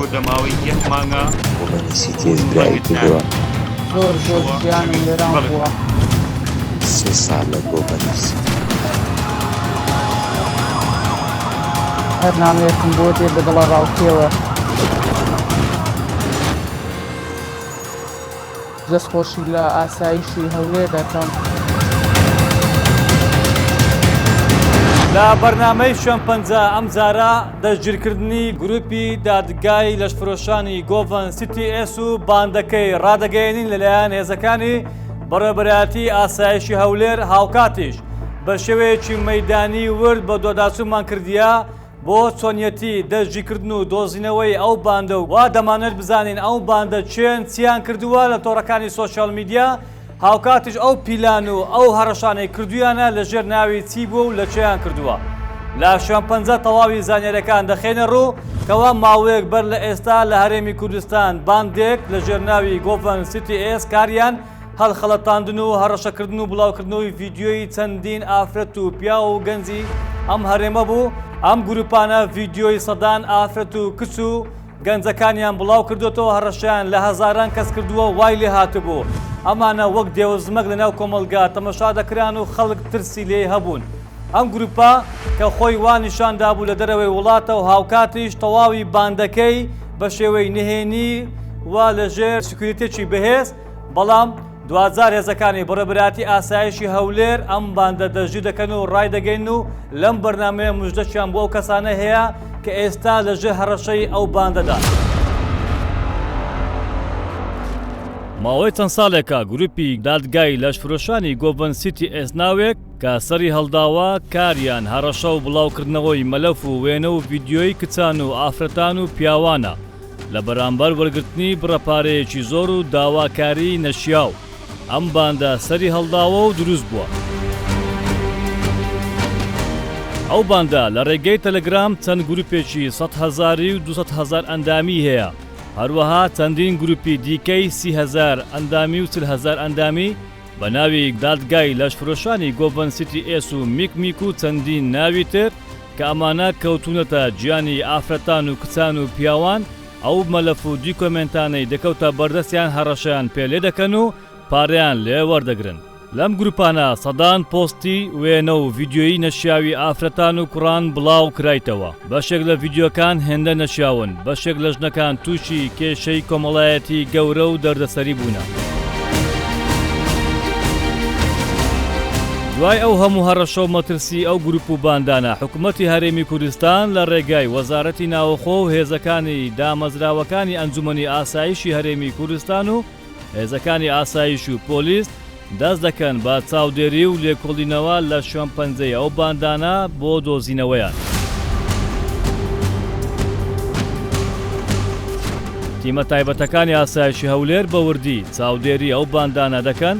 تۆ دەماوەی یەک مانگە برای کردووە زۆر گیانم لێران بووە 3 ساڵ لە بۆ بەنووسی هەر نامەیەکم بۆ دێ بەدڵە ڕاوکێوە دەستخۆشی لە ئاسایشی هەولێر دەکەم لە بەرنامەی شەمپەنجە ئەم جارە دەستگیرکردنی گروپی دادگای لەشفرۆشانی گۆڤن سیتی ئێس و باندەکەی ڕادەگەیەنین لەلایەن هێزەکانی بەڕێوەبەرایەتی ئاسایشی هەولێر هاوکاتیش بە شێوەیەکی مەیدانی ورد بە دۆداچوومان کردیە بۆ چۆنیەتی دەستگیرکردن و دۆزینەوەی ئەو باندە و وا دەمانێت بزانین ئەو باندە چیان کردووە لە تۆڕەکانی سۆشیال میدیا هاوکاتیش ئەو پیلان و ئەو هەڕەشانەی کردویانە لەژێر ناوی چی بووە و لە چیان کردووە لە شەمپەنجە تەواوی زانیاریەکان دەخێنە ڕوو کەوا ماوەیەک بەر لە ئێستا لە هەرێمی کوردستان باندێک لە ژێرناوی گۆڤن سیتی ئێس کاریان هەڵخەڵەتاندن و هەڕەشەکردن و بڵاوکردنەوەی ڤیدیۆی چەندین ئافرەت و پیا و گەنجی ئەم هەرێمە بوو ئەم گروپانە ڤیدیۆی سەدان ئافرەت و کچ و گەنجەکانیان بڵاو کردوێتەوە هەڕەشیان لە هەزاران کەس کردووە وای لێ هاتبوو ئەمانە وەک دێوەزمەک لەناو کۆمەلگا تەمەشا دەکران و خەڵک ترسی لێ هەبوون ئەم گروپا کە خۆی وان نیشاندا بوو لە دەرەوەی وڵاتە و هاوکاتیش تەواوی باندەکەی بە شێوەی نهێنی وا لەژێر سکوریتێکی بەهێز بەڵام دوازار هێزەکانی بەڕێوەبەرایەتی ئاسایشی هەولێر ئەم باندە دەژی دەکەن و ڕای دەگەین و لەم بەرنامەیە موژدەچیان بۆ ئەو کەسانە هەیە کە ئێستا لەژێر هەڕەشەی ئەو باندەدا ماوەی چەند ساڵێکە گروپی دادگای لەشفرۆشانی گۆڤن سیتی ئێس ناوێک کە سەری هەڵداوە کاریان هەڕەشە و بڵاوکردنەوەی مەلەف و وێنە و ڤیدیۆی کچان و ئافرەتان و پیاوانە لە بەرامبەر وەرگرتنی بڕەپارەیەکی زۆر و داواکاری نەشیاو ئەم باندە سەری هەڵداوە و دروست بووە ئەو باندە لە ڕێگەی تەلەگرام چەند گروپێکی 100,000 و 200,000 ئەندامی هەیە هەروەها چەندین گروپی دیکەی 30,000 ئەندامی و 40,000 ئەندامی بە ناوی دادگای لەشفرۆشانی گۆڤن سیتی ئێس و میک و چەندین ناوی تر کە ئەمانە کەوتونەتە گیانی ئافرەتان و کچان و پیاوان ئەو مەلەف و دیکۆمنتانەی دەکەوتە بەردەستیان هەڕەشەیان پێلێ دەکەن و پارەیان لێ وەردەگرن لەم گروپانە سەدان پۆستی وێنە و ڤیدیۆیی نەشیاوی ئافرەتان و کوڕان بڵاو کرایتەوە بەشێک لە ڤیدیۆکان هێندە نەشیاون بەشێک لە ژنەکان تووشی کێشەی کۆمەڵایەتی گەورە و دەردەسەری بوونە دوای ئەو هەموو هەڕەشە و مەترسی ئەو گروپ و باندانە حکوومەتی هەرێمی کوردستان لە ڕێگای وەزارەتی ناوەخۆ و هێزەکانی دامەزراوەکانی ئەنجومەنی ئاسایشی هەرێمی کوردستان و هێزەکانی ئاسایش و پۆلیس دەست دەکەن بە چاودێری و لێکۆڵینەوە لە شەمپەنجەی ئەو باندانە بۆ دۆزینەوەیان تیمە تایبەتەکانی ئاسایشی هەولێر بە وردی چاودێری ئەو باندانە دەکەن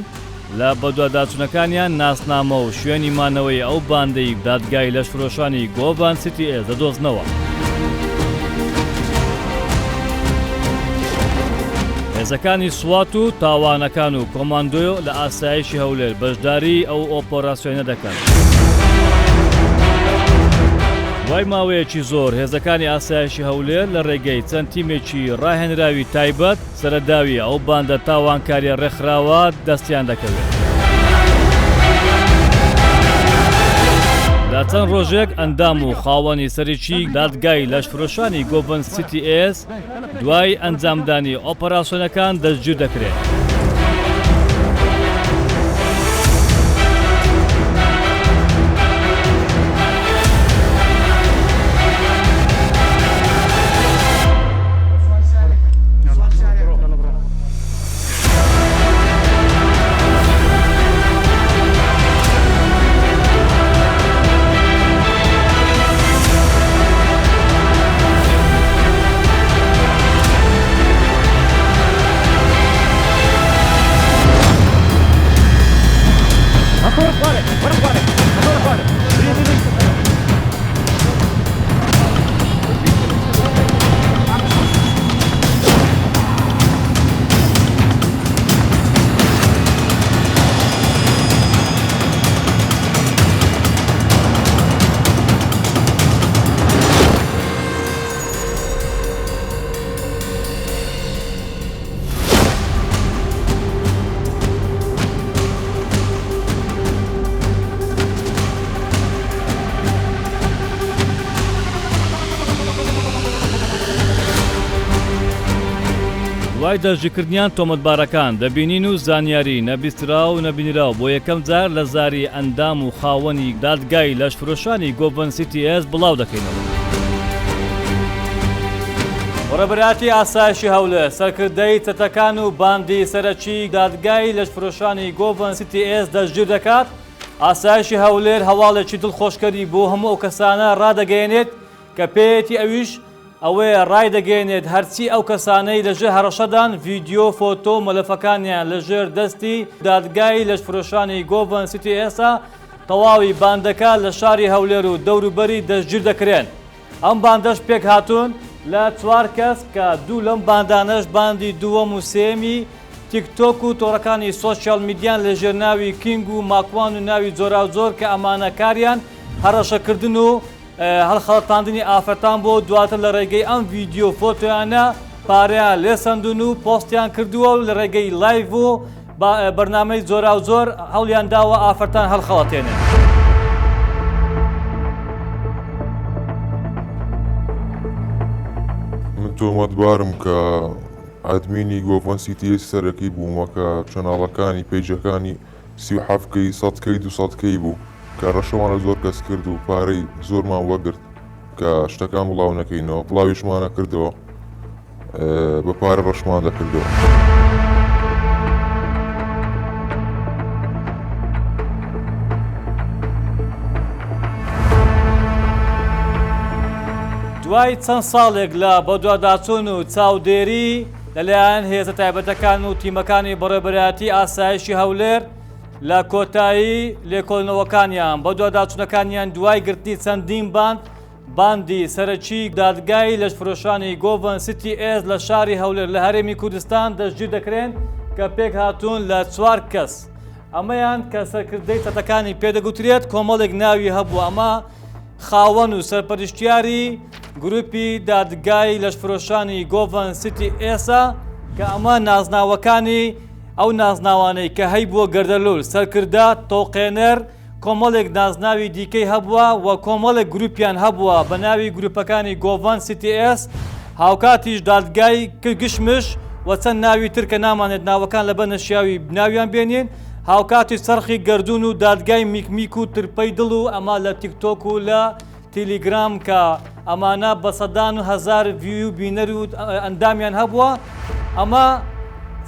لە بەدواداچوونەکانیان ناسنامە و شوێنی مانەوەی ئەو باندەی دادگای لەشفرۆشانی گۆڤن سیتی ئێس دەدۆزنەوە هێزەکانی سوات و تاوانەکان و کۆماندۆ لە ئاسایشی هەولێر بەشداری ئەو ئۆپۆراسیۆنە دەکەن دوای ماوەیەکی زۆر هێزەکانی ئاسایشی هەولێر لە ڕێگەی چەند تیمێکی ڕاهێنراوی تایبەت سەرەداوی ئەو باندە تاوانکاریە ڕێکخراوە دەستیان دەکەوێت لە چەند ڕۆژێک ئەندام و خاوەنی سەرەکی دادگای لەشفرۆشانی گۆڤن سیتی ئێس دوای ئەنجامدانی ئۆپەراسیۆنەکان دەستگیر دەکرێت دوای دەژیکردنیان تۆمەتبارەکان دەبینین و زانیاری نەبیسترا و نەبینراو بۆ یەکەم جار لە زاری ئەندام و خاوەنی دادگای لەشفرۆشانی گۆڤن CTS بڵاو دەکەینەوە. ڕێبەراتی ئاسایشی هەولێر سەرکردەی چەتەکان و باندی سەرەکی دادگای لەشفرۆشانی گۆڤن CTS دەستگیر دەکات. ئاسایشی هەولێر هەواڵێکی دڵخۆشکەری بۆ هەموو ئەو کەسانە ڕادەگەیەنێت کە پێیەتی ئەویش ئەوەیە ڕای دەگەێنێت هەرچی ئەو کەسانەی لەژێر هەڕەشەدان ڤیدیۆ فۆتۆ مەلەفەکانیان لەژێر دەستی دادگای لەشفرۆشانی گۆڤن CTS تەواوی باندەکە لە شاری هەولێر و دەوروبەری دەستگیر دەکرێن. ئەم باندەش پێک هاتوون لە 4 کەس کە دوو لەم باندانەش باندی دووەم و سێمی تیکتۆک و تۆڕەکانی سۆشیال میدیان لە ژێرناوی کینگ و ماکوان و ناوی جۆرا زۆر کە ئەمانە کاریان هەڕەشەکردن و هەڵخەڵەتاندنی ئافرەتان بۆ دواتر لە ڕێگەی ئەم ڤیدیۆ فۆتۆیانە پارەیان لێسەندون و پۆستیان کردووە و لە ڕێگەی لایڤ و بەرنامەی جۆرا زۆر هەوڵیان داوە ئافرەتان هەڵخەڵەتێنێن. من تۆمەتبارم کە ئادمینی گۆڤن CTS سەرەکی بوومە کە چەناڵەکانی پێیجەکانی 37کەی 100کەی 200کەی بوو کە ڕەشەوانە زۆر کەس کرد و پارەی زۆرمان وەگرت کە شتەکان بڵاو نەکەینەوە بڵاویشمانە کردەوە بە پارە ڕەشمان دەکردەوە. دوای چەند ساڵێک لە بەدواداچوون و چاودێری لەلایەن هێزە تایبەتەکان و تیمەکانی بەڕێوەبەرایەتی ئاسایشی هەولێر لە کۆتایی لێکۆڵنەوەکانیان بەدواداچوونەکانیان دوای گرتنی چەندین باندی سەرەکی دادگای لەشفرۆشانی گۆڤن CTS لە شاری هەولێر لە هەرێمی کوردستان دەستگیر دەکرێن کە پێک هاتوون لە 4 کەس. ئەمەیان کە سەرکردەی چەتەکانی پێدەگوترێت کۆمەڵێک ناوی هەبوو. ئەمە خاوەن و سەرپەرشتیاری گروپی دادگای لەشفرۆشانی گۆڤن CTS کە ئەمە نازناوەکانی ئەو نازناوانەی کە هەی بووە گەردەلوول سەرکردا تۆقێنەر کۆمەڵێک نازناوی دیکەی هەبووە و کۆمەڵێک گروپیان هەبووە بە ناوی گروپەکانی گۆڤن CTS هاوکاتیش دادگای گشمش و چەند ناوی ترکە نامانێت ناوەکان لە بەنەشیاوی ناویان بێنین هاوکاتی سەرخی گردون و دادگای میکمیک و ترپەی دڵ و ئەمە لە تیکتۆک و لە تیلیگرام کە ئەمانە بە سەدان و هەزار ڤیو بینەر و ئەندامیان هەبووە. ئەمە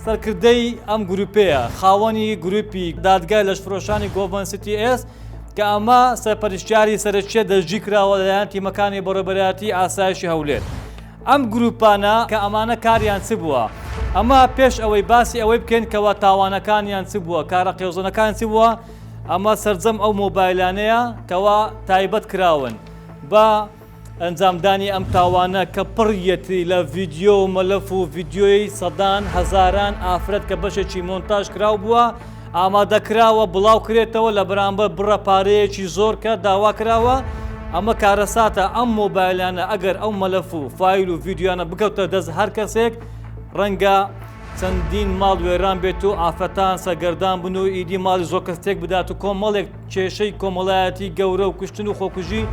سەرکردەی ئەم گروپەیە خاوەنی گروپی دادگای لەشفرۆشانی گۆڤن CTS کە ئەمە سەرپەرشتیاری سەرچێ دەستگیر کراوە لەلایەن تیمەکانی بەڕێوەبەرایەتی ئاسایشی هەولێر. ئەم گروپانە کە ئەمانە کاریان چ بووە؟ ئەمە پێش ئەوەی باسی ئەوەی بکەین کەەوە تاوانەکانیان چ بووە کارە قێوزەنەکان چ بووە؟ ئەمە سەرجەم ئەو مۆبایلانەیە کەوا تایبەت کراون بە ئەنجامدانی ئەم تاوانە کە پڕیەتی لە ڤیدیۆ و مەلەف و ڤیدیۆی سەدان هەزاران ئافرەت کە بەشێکی مۆنتاژ کراو بووە ئامادەکراوە بڵاو کرێتەوە لە بەرامبەر بڕە پارەیەکی زۆر کە داوا کراوە. ئەمە کارەساتە ئەم مۆبایلانە ئەگەر ئەو مەلەف و فایل و ڤیدیۆیانە بکەوتە دەست هەر کەسێک ڕەنگە چەندین ماڵ وێران بێت و ئافرەتان سەگەردان بن و ئیدی ماڵی زۆر کەستێک بدات و کۆمەڵێک کێشەی کۆمەڵایەتی گەورە و کوشتن و خۆکوژی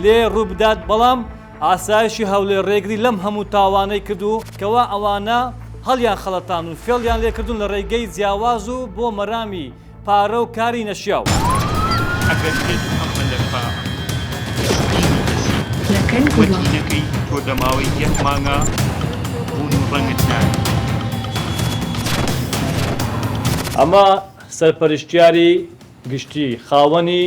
لێ ڕوو بدات. بەڵام ئاسایشی هەولێر ڕێگری لەم هەموو تاوانەی کردو کەوا ئەوانە هەڵیان خەڵەتان و فێڵیان لێکردون لە ڕێگەی جیاواز و بۆ مەرامی پارە و کاری نەشیاو. ئەگەر پێت ئەم مەلەفە لەکەن گوڵە وەتینەکەی تۆ دەماوەی 1 مانگە بوون و ڕەنگت نایە. ئەمە سەرپەرشتیاری گشتی خاوەنی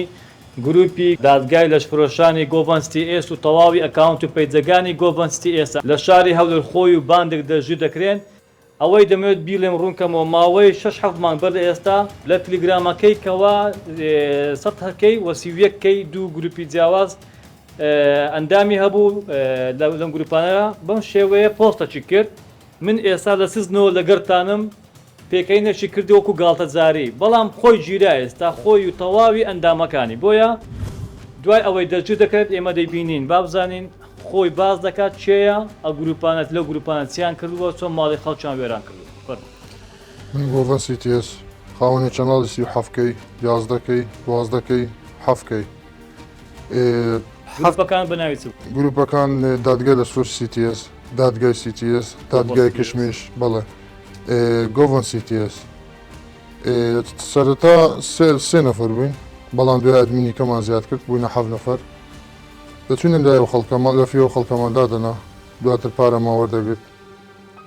گروپی دادگای لەشفرۆشانی گۆڤن CTS و تەواوی ئەکاونت و پەیجەکانی گۆڤن CTS لە شاری هەولێر خۆی و باندێک دەستگیر دەکرێن. ئەوەی دەمەوێت بیڵێم ڕوونکەمەوە ماوەی 6-7 مانگ بەر لە ئێستا لە تەلەگرامەکەی کەوا 100کەی و 30کەی دوو گروپی جیاواز ئەندامی هەبوو لەم گروپانەیە بەم شێوەیە پۆستەچی کرد. من ئێستا لە سزنەوە لەگەرتانم پێکەی نەشی کردی وەکو گاڵتە جاری بەڵام خۆی گیرا ئێستا خۆی و تەواوی ئەندامەکانی بۆیە دوای ئەوەی دەستگیر دەکرێت ئێمە دەیبینین با بزانین خۆی باز دەکات چێیە ئە گروپانەت لەو گروپانە چیان کردووە چۆن ماڵی خەڵکیان وێران کردووە. من گۆڤن CTS خاوەنی چەناڵی 37کەی 11کەی 12کەی 7کەی حەفەکان بەناوی چ گروپەکان دادگای لەشفرۆش CTS دادگای CTS دادگای کشمیش بەڵێ گۆڤن CTS سەرەتا سێ نەفەر بووین بەڵام دوای ئەدمینیکەمان زیاد کرد بووینە 7 نەفەر دەچوونە لای خەڵکەمان لە فیەوە خەڵکەماندا دەنا دواتر پارەمان وەردەگرت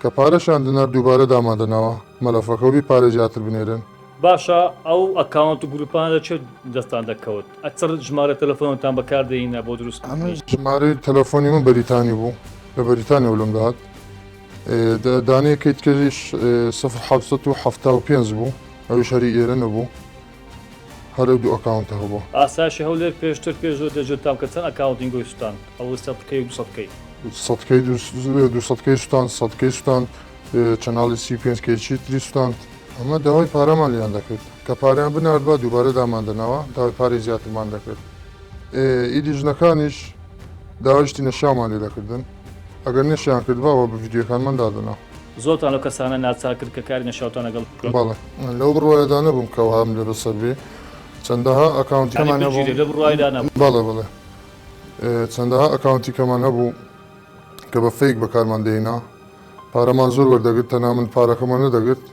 کە پارەشان دەنا دووبارە دامادەناوە مەلەفەکەوری پارە زیاتر بنێرن باشە ئەو ئەکاونت و گروپانە چه دەستان دەکەوت ئەچڕ ژمارە تەلەفۆنتان بەکاردەینە بۆ دروست ئەمە ژمارەی تەلەفۆنی من بەریتانی بوو لە بەریتانیا وڵم داهات دانەیەکەی تکەریش 1975 بوو ئەوی شەری ئێرە نەبوو هەرە دوو ئەکاونتە هەبوو ئاساشی هەولێر پێشتر پێشۆ دەجێتام کە چەند ئەکاونتینگۆی سوستان ئەوە سەدکەی و سەدکەی سەدکەی سوستان سەدکەی سوستان چەناڵی C5 تری سوستان ئەمە داوای پارەمان لیان دەکرد کە پاریان بنارد بە دووبارە داماندنەوە داوای پارەی زیاترمان دەکرد ئیدی ژنەکانیش داوایشتی نەشامان لێ دەکردن ئەگەر نەشیان کردبەوە بە ڤیددیۆکانمان دادنا زۆرتان لە کەسانە ناچار کرد کە کاری نەشاوتان لەگەڵ بەڵێ لەو بڕواایەدا نەبووم کەەوە هەم لێ بەسەر بێ چەندەها ئەکاونتیکەمان لە بڕایدا نەبوو بەڵێ بڵێ چەندەها ئەکاونتیکەمان هەبوو کە بە فەیک بەکارمان دێنا پارەمان زۆر وەردەگرت تەنها من پارەکەمان نەدەگرت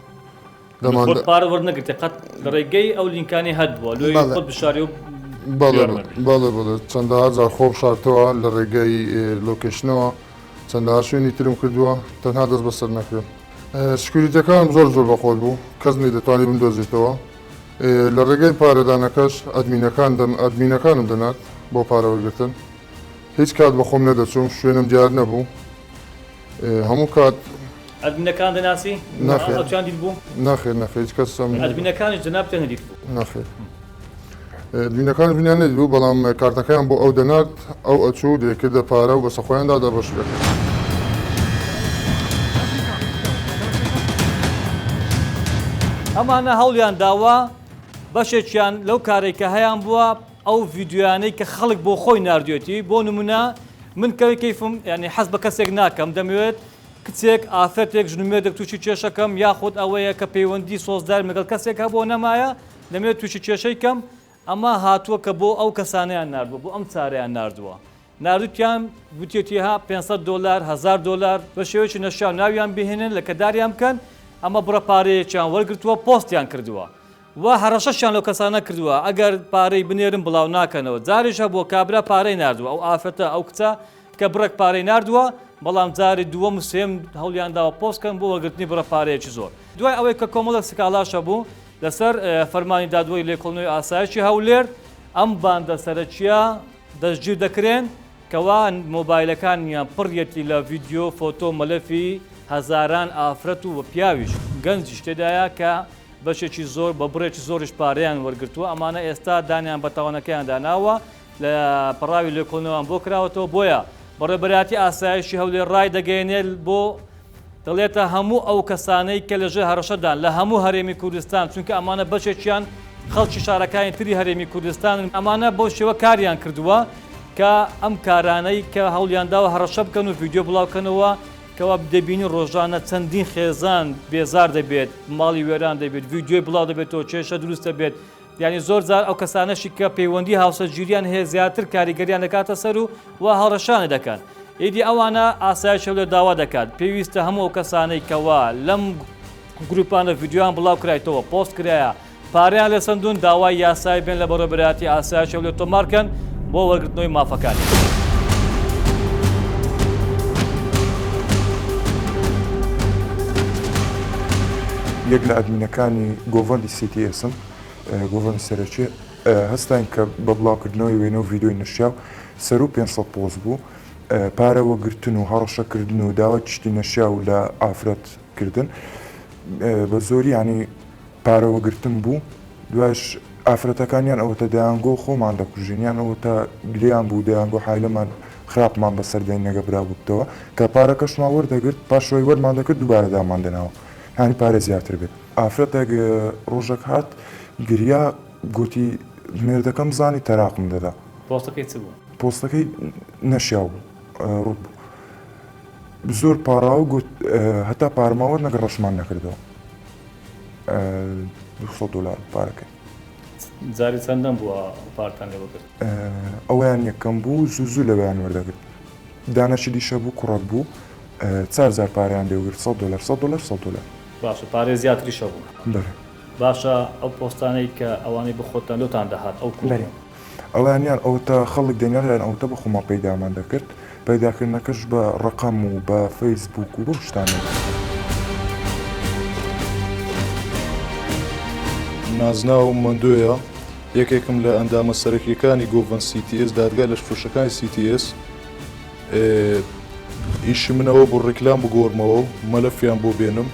پارە وەرنەگرێت قەت لە ڕێگەی ئەو لینکانی هەدبووە لۆی خۆت بشاری و بەڵێ چەندەها جار خۆ شارتەوە لە ڕێگەی لۆکیشنەوە چەندەها شوێنی ترم کردووە تەنها دەست بەسەر نەکرد سکوریتەکان زۆر بەخۆل بوو کەس دەتوانێت بندۆزیتەوە لە ڕێگەی پارەدانەکەش ئەدمینەکانم دەنات بۆ پارەوەگرتن هیچ کات بەخۆم نەدەچوم شوێنم دیار نەبوو هەموو کات ئەدمینەکان دەناسی ئەوچیان دیت بوو ناخێر هیچ کەسم ئەدمینەکانیش جەناب تێ نەدیت بوو ناخێر ئەدمینەکان بینیان نەدیبوو بەڵام کارتەکەیان بۆ ئەو دەنات ئەو ئەچوو دەکردە پارە و بەسە خۆیاندا دەبەش دەکرد ئەمانە هەوڵیان داوە بەشێکیان لەو کارێککە هەیان بووە ئەو ڤیددیوانەی کە خەڵک بۆ خۆی نردوێتی بۆ نمونە من کەیفم ینی حەز بە کەسێک ناکەم دەمەوێت کچێک ئافرەتێک ژنومێردێک تووشی کێشەکەم یاخود ئەوەیە کە پەیوەندی سۆزدار مەگەڵ کەسێک هەبوو نەمایە دەمێت تووشی کێشەی کەم ئەمە هاتووە کە بۆ ئەو کەسانیان نردووە بۆ ئەم چارەیان نردووە نردوتیان گوتێتیها $500 $1000 بە شێوەیەکی نەشان ناویان بهێنن لە کەداریان بکەن ئەمە بڕە پارەیەکیان وەرگرتووە پۆستیان کردووە و هەڕەشەشیان لەو کەسانە کردووە ئەگەر پارەی بنێرن بڵاو ناکەنەوە جاریشە بۆ کابرا پارەی نردووە ئەو ئافرەتە ئەو کچە کە بڕێک پارەی نردووە بەڵام جاری دووەم و سێم هەوڵیان داوە پۆستکەن بۆ وەرگرتنی بڕە پارەیەکی زۆر دوای ئەوەی کە کۆمەڵە سکالاشە بوو لەسەر فەرمانی دادوەری لێکۆڵنەوەی ئاسایشی هەولێر ئەم باندە سەرەکیە دەستگیر دەکرێن کەوا مۆبایلەکانیان پڕیەتی لە ڤیددیۆ فۆتۆ مەلەفی هەزاران ئافرەت و پیاویش گەنجیش تێدایە کە بەشێکی زۆر بە بڕێکی زۆریش پارەیان وەرگرتووە ئەمانە ئێستا دانیان بە تاوانەکەیان داناوە لە پڕاوی لێکۆڵنەوەیان بۆ کراوەتەوە بۆیە بەڕێبەراتی ئاسایشی هەولێر ڕای دەگەێنێت بۆ دەڵێتە هەموو ئەو کەسانەی کە لەژێ هەڕەشەدان لە هەموو هەرێمی کوردستان چونکە ئەمانە بەشێکیان خەڵکی شارەکانی تری هەرێمی کوردستان ئەمانە بۆ شێوە کاریان کردووە کە ئەم کارانەی کە هەوڵیانداوە هەڕەشە بکەن و ڤیددیۆ بڵاوکەنەوە کەوا دەبینی ڕۆژانە چەندین خێزان بێزار دەبێت ماڵی وێران دەبێت ڤیددیۆی بڵاو دەبێتەوە کێشە دروستە بێت یعنی زۆر جار ئەو کەسانەشی کە پەیوەندی هاوسەرگیریان هەیە زیاتر کاریگەریان دەکاتە سەر و هەڕەشانە دەکەن ئیدی ئەوانە ئاسایش لە داوا دەکات پێویستە هەموو ئەو کەسانەی کەوا لەم گروپانە ڤیددیۆیان بڵاو کرایتەوە پۆست کرایە پارەیان لە سندون داوای یاسای بێن لە بەڕێبەراتی ئاسایش لە تۆمارکەن بۆ وەرگرتنەوەی مافەکانی. یەک لە ئەدمینەکانی گۆڤەندی CTSم گۆڤەندی سەرەکی هەستان کە بە بڵاوکردنەوەی وێنە و ڤیددیۆی نەشیاو سەر و 500 پۆست بوو پارەوەگرتن و هەڕەشەکردن و داوا تشتی نەشیاو لە ئافرەتکردن بە زۆری ینی پارەوەگرتن بوو دوایش ئافرەتەکانیان ئەوەتە دەیانگۆ خۆمان دەکوژینیان ئەوەتە گلیان بوو دەیانگۆ حایلەمان خراپمان بەسەردەین نەگەبرا بووتەوە کە پارەکەشمان وەردەگرت پاشەوەی وەرمان دەکرد دووبارە داماندنەوە هانی پارێ زیاتر بێت ئافرەتێک ڕۆژێک هات گریا گوتی مێردەکەم زانی تەراقم دەدا پۆستەکەی چ بوو؟ پۆستەکەی نەشیاو بوو ڕوت بوو زۆر پاراوە گوت هەتا پارماوە نەگە ڕەشمان نەکردەوە $200 پارەکەی جاری چەندەم بووە پارتان لێ بکرد؟ ئەویان یەکەم بوو زوو لەوەیان وەردەگرت دانەشی دیشە بوو کوڕەت بوو 4000 پارەیان دێوگرت $100 $100 $100 باشە پارێ زیاتری شەبوو بەێ باشە ئەو پۆستانەی کە ئەوانەی بخۆتان لۆتان دەهات ئەو بەێ ئەوانیان ئەوتە خەڵک دەنیان ئەوتە بە خۆما پەیدامان دەکرد پەیداکردنەکەش بە ڕقم و بە فەیسبوک و بۆ شتانە نازنا و مندوویە یەکێکم لە ئەندامە سەرەکیەکانی گۆڤن CTS دادگای لە فرۆشەکانی CTS ئیشی منەوە بۆ ڕێکلام بگۆڕمەوە و مەلەفیان بۆ بێنم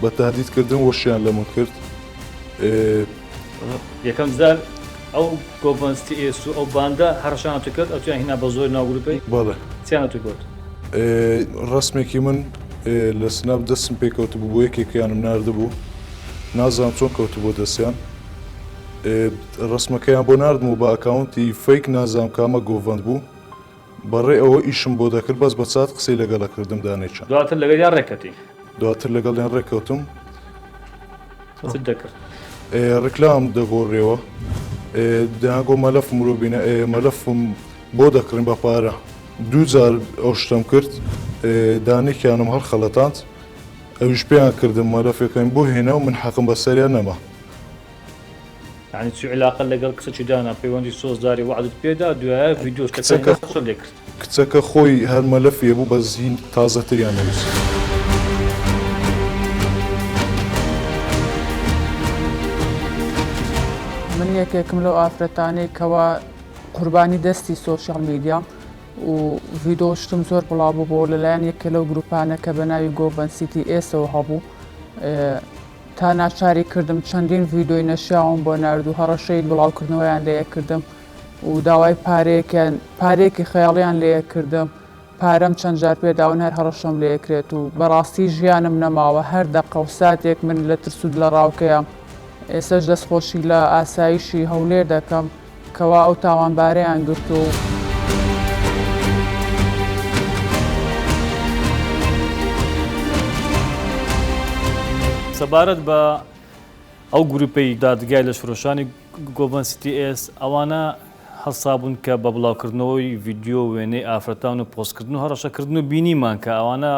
بە تهدیدکردن وەشیان لە من کرد یەکەم زار ئەو گۆڤنستی ئێس و ئەو باندە هەرشانە کرد ئەویان هینا بە زۆر ناوگروپی بەڵێ چیانە تو گوت ڕسمێکی من لە سناب دەستم پێکەوت بوو بۆ یەکێکیانم ناردبوو نازانم چۆن کەوت بۆ دەستیان ڕسمەکەیان بۆ نردم و بە ئەکاونتی فەیک نازام کامە گۆڤند بوو بەڕێ ئەوە ئیشم بۆ دەکرد بەس بە چات قسەی لەگەڵەکردم دانێکچان دواتر لەگەڵیان ڕێکەتی دواتر لەگەڵیان ڕێکەوتم چ دەکرد ڕێکلام دەگۆڕێەوە داگۆ مەلەفم ڕۆبینە مەلەفم بۆ دەکڕین بە پارە دووجار ئەو شتم کرد دانێکیانم هەر خەڵەتاند ئەویش پێیان کردم مەلەفەکەین بۆ هێنا و من حەقم بە سەریان نەما یعنی چی علاقە لەگەڵ کچێکی دانا پەیوەندی سۆزداری وعدت پێدا دوایە ڤیدیۆشتەکە لێ کرد کچەکە خۆی هەر مەلەفیە بوو بە زین تازەتریان نووست من یەکێکم لەو ئافرەتانەی کەوا قوربانی دەستی سۆشیال میدیا و ڤیدۆشتم زۆر بڵاو بۆ لەلایەن یەکە لەو گروپانە کە بە ناوی گۆڤن CTSەوە هەبوو تا ناچاری کردم چەندین ڤیدۆی نەشیاوم بۆ نرد و هەڕەشەی بڵاوکردنەوەیان لێە کردم و داوای پارێکی خەیاڵیان لێە کردم پارەم چەند جار پێداون هەر هەڕەشەم لێکرێت و بەڕاستی ژیانم نەماوە هەر دەقە و ساتێک من لە ترسود لە ڕاوکەیە ئێسەش دەستخۆشی لە ئاسایشی هەولێر دەکەم کەوا ئەو تاوانبارەیان گرت و سەبارەت بە ئەو گروپەی دادگای لە فرۆشانی گۆڤن CTS ئەوانە هەسابوون کە بە بڵاوکردنەوەی ڤیددیۆ وێنەی ئافرەتان و پۆستکردن و هەڕەشەکردن و بینیمان کە ئەوانە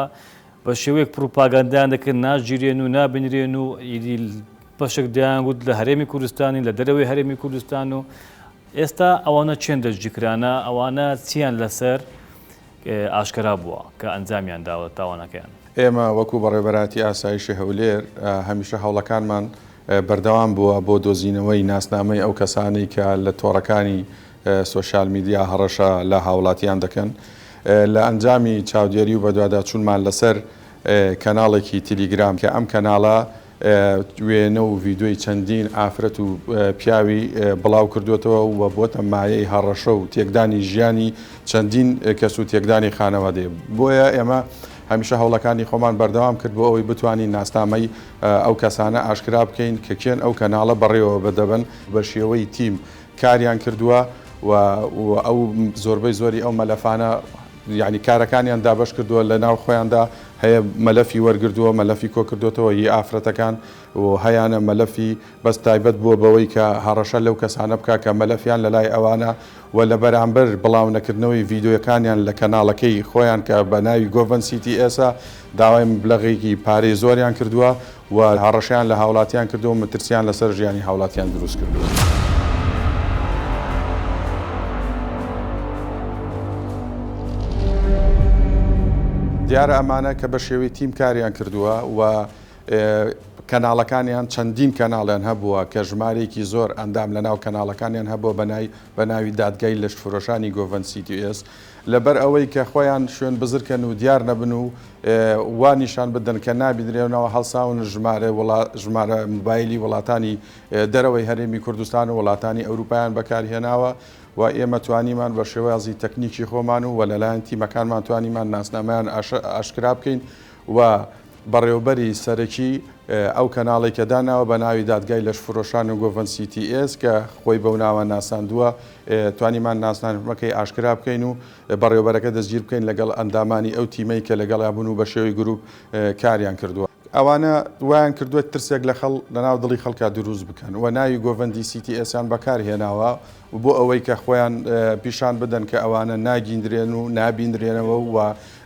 بە شێوەیەک پروپاگاندایان دەکرد ناژیرێن و نابنرێن و ئیدی بەشێک دەیانگوت لە هەرێمی کوردستانی لە دەرەوەی هەرێمی کوردستان و ئێستا ئەوانە چێن دەستگیرانە ئەوانە چیان لەسەر ئاشکرا بووە کە ئەنجامیان داوە تاوانەکەیان ئێمە وەکو بەڕێبەراتی ئاسایشی هەولێر هەمیشە هەوڵەکانمان بەردەوام بووە بۆ دۆزینەوەی ناسنامەی ئەو کەسانی کە لە تۆڕەکانی سۆشال میدیا هەڕەشە لە هاوڵاتیان دەکەن لە ئەنجامی چاودێری و بەدوادا چوونمان لەسەر کەناڵێکی تیلیگرام کە ئەم کەناڵە وێنە و ڤیددیۆی چەندین ئافرەت و پیاوی بڵاو کردوێتەوە و بۆتە مایەی هەڕەشە و تێکدانی ژیانی چەندین کەس و تێکدانی خانەوادێ بۆیە ئێمە هەمیشە هەوڵەکانی خۆمان بەردەوام کرد بۆ ئەوەی بتوانین ناسنامەی ئەو کەسانە ئاشکرا بکەین کە کێن ئەو کەناڵە بەڕێوە بەدەبن بە شێوەی تیم کاریان کردووە و ئەو زۆربەی زۆری ئەو مەلەفانە یعنی کارەکانیان دابش کردووە لە ناو خۆیاندا هەیە مەلەفی وەرگردووە مەلەفی کۆ کردوێتەوە هی ئافرەتەکان و هەیەە مەلەفی بەس تایبەت بووە بەوەی کە هەڕەشە لەو کەسانە بکە کە مەلەفیان لە لای ئەوانە و لە بەرامبەر بڵاو نەکردنەوەی ڤیددیۆیەکانیان لە کەناڵەکەی خۆیان کە بە ناوی گۆڤن CTS داوای مبلەغێکی پارەی زۆریان کردووە و هەڕەشیان لە هاوڵاتیان کردو و مترسیان لەسەر ژیانی هاوڵاتیان دروست کردووە. دیارە ئەمانە کە بە شێوەی تیم کاریان کردووە و کەناڵەکانیان چەندین کەناڵیان هەبووە کە ژمارێکی زۆر ئەندام لە ناو کەناڵەکانیان هەبووە بە ناوی دادگای لەشت فرۆشانی گۆڤن CTS لەبەر ئەوەی کە خۆیان شوێن بزرکەن و دیار نەبن و وانیشان بدەن کە نابیدرێنەوە هەڵساون ژمارە موبایلی وڵاتانی دەرەوەی هەرێمی کوردستان و وڵاتانی ئەوروپایان بەکارهێناوە و ئێمە توانیمان بە شێوازی تەکنیکی خۆمان و لەلایەن تیمەکانمان توانیمان ناسنامەیان ئاشکرا بکەین و بەڕێوەبەری سەرەکی ئەو کەناڵی کە داناوە بە ناوی دادگای لەشت فرۆشان و گۆڤن CTS کە خۆی بەو ناوە ناساندووە توانیمان ناسنامەکەی ئاشکرا بکەین و بەڕێوەبەرەکە دەستگیر بکەین لەگەڵ ئەندامانی ئەو تیمەی کە لەگەڵا بوون و بە شێوەی گروپ کاریان کردووە. ئەوانە وایان کردووە ترسێک لە ناو دڵی خەڵکا دروست بکەن و ناوی گۆڤەندی CTSیان بەکارهێناوە بۆ ئەوەی کە خۆیان پیشان بدەن کە ئەوانە ناگیندرێن و نابیندرێنەوە و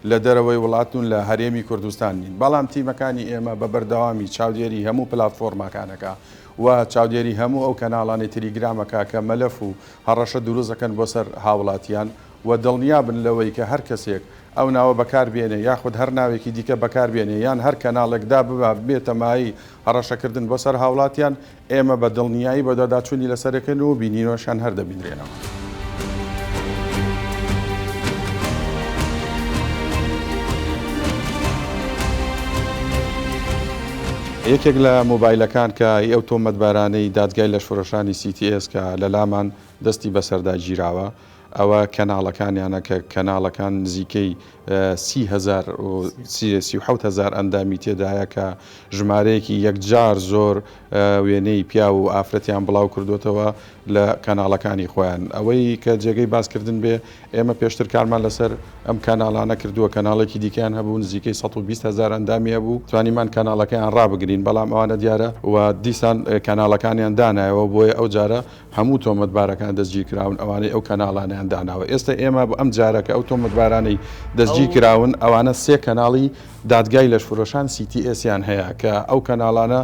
لە دەرەوەی وڵاتون لە هەرێمی کوردستان نین بەڵام تیمەکانی ئێمە بە بەردەوامی چاودێری هەموو پلاتفۆرمەکانەکە و چاودێری هەموو ئەو کەناڵانی تەلیگرامەکە کە مەلەف و هەڕەشە دروست دەکەن بۆ سەر هاوڵاتیان و دڵنیا بن لەوەی کە هەر کەسێک ئەو ناوە بەکاربێنێ یاخود هەر ناوێکی دیکە بەکاربێنێ یان هەر کەناڵێکدا بێتە مایی هەڕەشەکردن بۆ سەر هاوڵاتیان ئێمە بە دڵنیایی بە دەداچوونی لەسەرەکەن و بینینەوەشان هەر دەبینرێنەوە. یەکێک لە مۆبایلەکان کە ئەو تۆمەتبارانەی دادگای لەشفرۆشانی CTS کە لە لامان دەستی بەسەردا گیراوە ئەوە کەناڵەکانیانە کە کەناڵەکان نزیکەی 30,000 ئەندامی تێدایە کە ژمارەیەکی یەکجار زۆر وێنەی پیا و ئافرەتیان بڵاو کردوتەوە لە کەناڵەکانی خۆیان ئەوەی کە جێگەی باسکردن بێ ئێمە پێشتر کارمان لەسەر ئەم کەناڵانە کردووە کەناڵێکی دیکەیان هەبوو نزیکەی 120,000 ئەندامی هەبوو توانیمان کەناڵەکەیان ڕابگرین بەڵام ئەوانە دیارە و دیسان کەناڵەکانیان دانایەوە بۆیە ئەو جارە هەموو تۆمەتبارەکان دەستگیر کراون ئەوانەی ئەو کەناڵانیان داناوە ئێستا ئێمە ئەم جارەکە ئەو تۆمەتبارانەی دەستگیر کراون ئەوانە 3 کەناڵی دادگای لەشفرۆشان CTS-یان هەیە کە ئەو کەناڵانە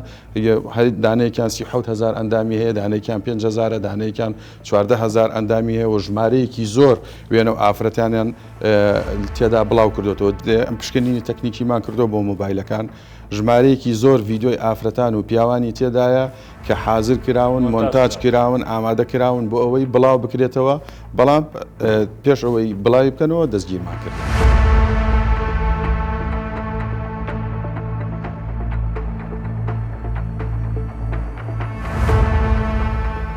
دانەیەکیان 37,000 ئەندامی هەیە دانەیەکیان 5,000 دانەیەکیان 14,000 ئەندامی هەیە و ژمارەیەکی زۆر وێنە و ئافرەتیانیان تێدا بڵاو کردوەوە ئەم پشکنینی تەکنیکیمان کردو بۆ مۆبایلەکان ژمارەیەکی زۆر ڤیدۆی ئافرەتان و پیاوانی تێدایە کە حازر کراون مۆنتاج کراون ئامادە کراون بۆ ئەوەی بڵاو بکرێتەوە بەڵام پێش ئەوەی بڵاوی بکەنەوە دەستگیرمان کرد.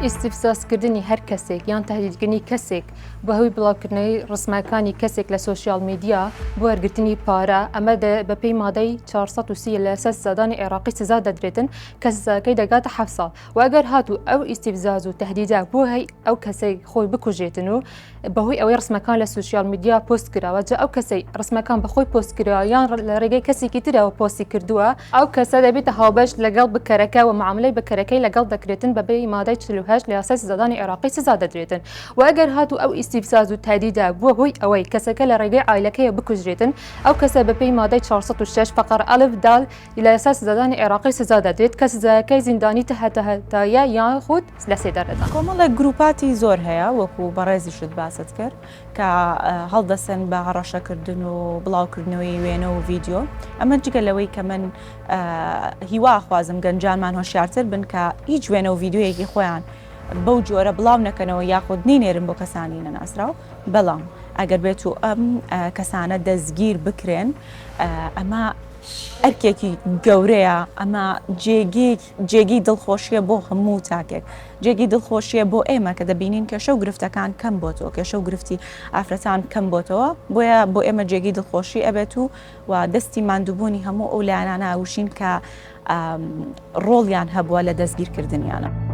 ئیسیفزازکردنی هەر کەسێک یان تهدیدکردنی کەسێک بە هەوی بڵاوکردنەوەی ڕسمەکانی کەسێک لە سوسیال میدیا بۆ وەرگرتنی پارە ئەمە بەپێی مادەی 430 لە سەر سەدانی عێراقی سزا دەدرێتن کە سزاکەی دەگاتە 7 ساڵ و ئەگەر هاتوو ئەو ئیسیفزاز و تهدیدا بۆ هەی ئەو کەسەی خۆی بکوژێتن و بەهۆی ئەوەی ڕسمەکان لە سوسیال میدیا پۆست کراوە جا ئەو کەسەی ڕسمەکان بەخۆی پۆست کراوە یان لە ڕێگەی کەسێکی ترەوە پۆستی کردووە ئەو کەسە دەبێتە هاوبەش لەگەڵ بکەرەکە و معاملەی بەکەرەکەی لەگەڵ دەکرێتن بەبێی مادەی 48 لە یاسای سزادانی عێراقی سزا دەدرێتن و ئەگەر هاتوو ئەو ئیسیفزاز و تهدیدا بۆ هۆی ئەوەی کەسەکە لە ڕێگەی عایلەکەیە بکوژرێتن ئەو کەسە بەپێی مادەی 406 فقر ئەلف دال لە یاسای سزادانی عێراقی سزا دەدرێت کە سزاکەی زیندانی تەهەتایە یان خود لە 3 دەرەدا. کۆمەڵێک گروپاتی زۆر هەیە وەکو بەڕێزی شت باست کرد کە هەڵدەسن بە هەڕەشەکردن و بڵاوکردنەوەی وێنە و ڤیددیۆ ئەمە جگە لەوەی کە من هیواخوازم گەنجانمان هۆشیارتر بن کە هیچ وێنە و ڤیددیۆیەکی خۆیان بەو جۆرە بڵاو نەکەنەوە یاخود نینێرن بۆ کەسانی نەناسراو بەڵام ئەگەر بێت و ئەم کەسانە دەستگیر بکرێن ئەمە ئەرکێکی گەورەیە ئەمە جێگی دڵخۆشیە بۆ هەموو تاکێک جێگی دڵخۆشیە بۆ ئێمە کە دەبینین کێشە و گرفتەکان کەم بۆتەوە کێشە و گرفتی ئافرەتان کەم بۆتەوە بۆیە بۆ ئێمە جێگی دڵخۆشی ئەبێت و دەستی ماندووبوونی هەموو ئەو لایەنانە ئەوشین کە ڕۆڵیان هەبووە لە دەستگیرکردنیانە.